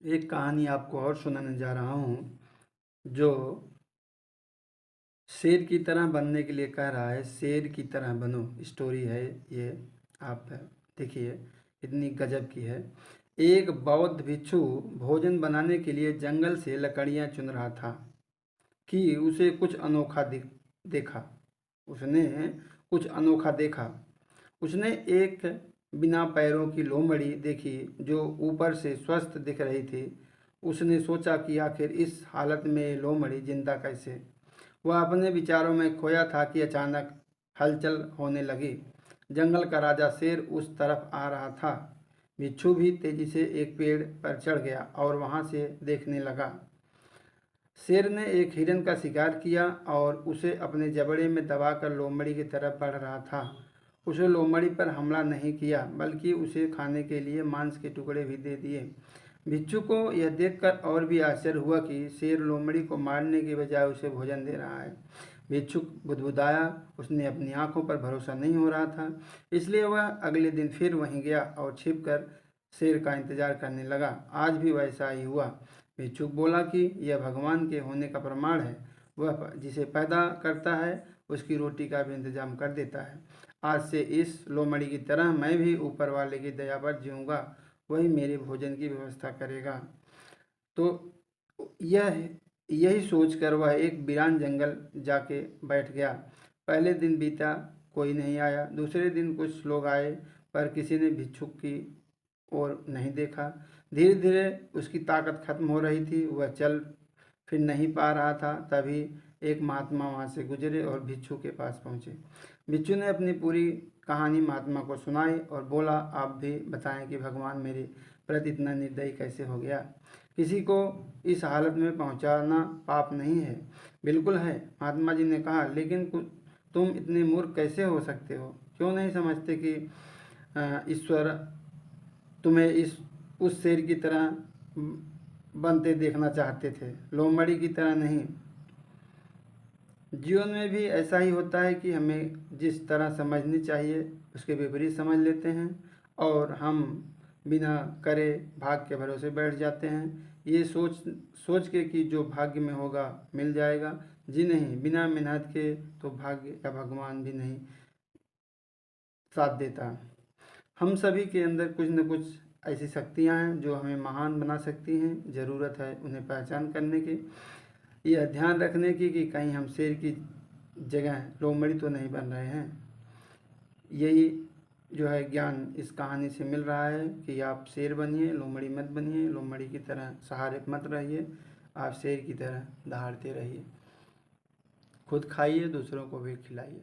एक कहानी आपको और सुनाने जा रहा हूँ, जो शेर की तरह बनने के लिए कह रहा है। शेर की तरह बनो, स्टोरी है ये। आप देखिए, इतनी गजब की है। एक बौद्ध भिक्षु भोजन बनाने के लिए जंगल से लकड़ियाँ चुन रहा था कि उसे कुछ अनोखा देखा। उसने कुछ अनोखा देखा। उसने एक बिना पैरों की लोमड़ी देखी जो ऊपर से स्वस्थ दिख रही थी। उसने सोचा कि आखिर इस हालत में ये लोमड़ी जिंदा कैसे। वह अपने विचारों में खोया था कि अचानक हलचल होने लगी। जंगल का राजा शेर उस तरफ आ रहा था। बिच्छू भी तेजी से एक पेड़ पर चढ़ गया और वहां से देखने लगा। शेर ने एक हिरन का शिकार किया और उसे अपने जबड़े में दबाकर लोमड़ी की तरफ बढ़ रहा था। उसे लोमड़ी पर हमला नहीं किया, बल्कि उसे खाने के लिए मांस के टुकड़े भी दे दिए। बिच्छू को यह देखकर और भी आश्चर्य हुआ कि शेर लोमड़ी को मारने की बजाय उसे भोजन दे रहा है। भिक्षुक बुदबुदाया। उसने अपनी आंखों पर भरोसा नहीं हो रहा था। इसलिए वह अगले दिन फिर वहीं गया और छिपकर शेर का इंतजार करने लगा। आज भी वैसा ही हुआ। भिक्षुक बोला कि यह भगवान के होने का प्रमाण है। वह जिसे पैदा करता है उसकी रोटी का भी इंतजाम कर देता है। आज से इस लोमड़ी की तरह मैं भी ऊपर वाले की दया पर जीऊँगा। वही मेरे भोजन की व्यवस्था करेगा। तो यह यही सोचकर वह एक वीरान जंगल जाके बैठ गया। पहले दिन बीता, कोई नहीं आया। दूसरे दिन कुछ लोग आए, पर किसी ने भिक्षुक की ओर नहीं देखा। धीरे धीरे उसकी ताकत खत्म हो रही थी। वह चल फिर नहीं पा रहा था। तभी एक महात्मा वहाँ से गुजरे और भिक्षु के पास पहुँचे। भिक्षु ने अपनी पूरी कहानी महात्मा को सुनाई और बोला, आप भी बताएं कि भगवान मेरे प्रति इतना निर्दयी कैसे हो गया। किसी को इस हालत में पहुंचाना पाप नहीं है। बिल्कुल है, महात्मा जी ने कहा, लेकिन तुम इतने मूर्ख कैसे हो सकते हो। क्यों नहीं समझते कि ईश्वर तुम्हें उस शेर की तरह बनते देखना चाहते थे, लोमड़ी की तरह नहीं। जीवन में भी ऐसा ही होता है कि हमें जिस तरह समझनी चाहिए उसके विपरीत समझ लेते हैं और हम बिना करे भाग्य के भरोसे बैठ जाते हैं, ये सोच सोच के कि जो भाग्य में होगा मिल जाएगा। जी नहीं, बिना मेहनत के तो भाग्य या भगवान भी नहीं साथ देता। हम सभी के अंदर कुछ न कुछ ऐसी शक्तियाँ हैं जो हमें महान बना सकती हैं। ज़रूरत है उन्हें पहचान करने की, यह ध्यान रखने की कि कहीं हम शेर की जगह लोमड़ी तो नहीं बन रहे हैं। यही जो है ज्ञान इस कहानी से मिल रहा है कि आप शेर बनिए, लोमड़ी मत बनिए। लोमड़ी की तरह सहारे मत रहिए, आप शेर की तरह दहाड़ते रहिए। खुद खाइए, दूसरों को भी खिलाइए।